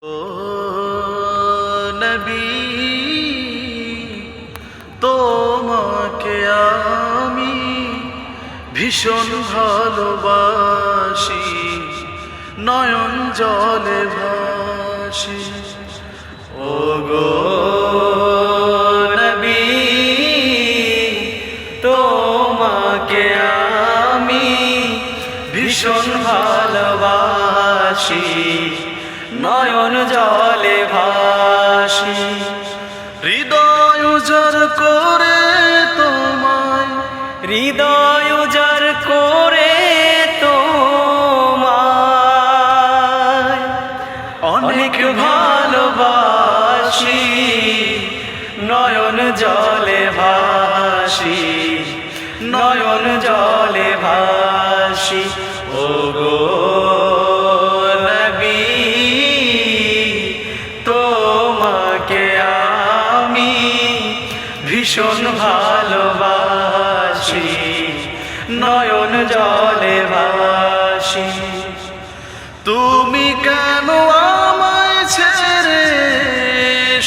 ও নবী, তোমাকে আমি ভীষণ ভালোবাসি, নয়ন জলে ভাসি। ও গো নবী, তোমাকে আমি ভীষণ ভালোবাসি, নয়ন জলে ভাসি। হৃদয় উজাড় করে তোমায়, হৃদয় উজাড় করে তোমায় অনেক ভালোবাসি, নয়ন জলে ভাসি, নয়ন জলে ভাসি। ও গো নবী, তোমাকে আমি ভীষণ ভালোবাসি, নয়ন জলে ভাসি। তুমি কেন আমায় ছেড়ে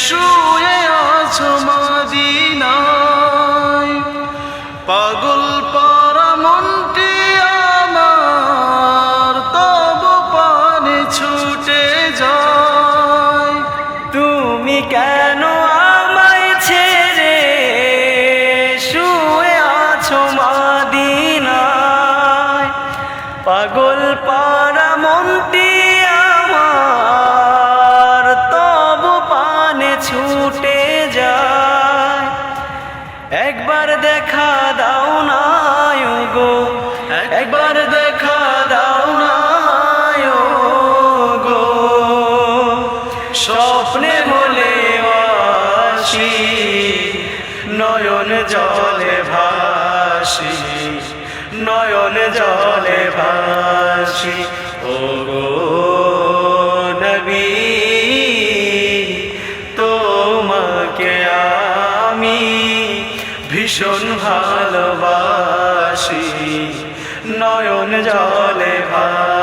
শুয়ে আছো মদিনায়? পাগল পারা মনটি আমার তব পানে ছুটে যায়। তুমি কেন আমায় ছেড়ে শুয়ে আছো মদিনায়? পাগল পারা মনটি আমার তব পানে ছুটে যায়। একবার দেখা দাও না গো, একবার দেখা দাও না গো, স্বপ্নে বলে আসি, নয়ন জলে ভাসি, নয়ন জলে ভাসি। ও গো নবী, তোমাকে আমি ভীষণ ভালোবাসি, নয়ন জলে ভাসি।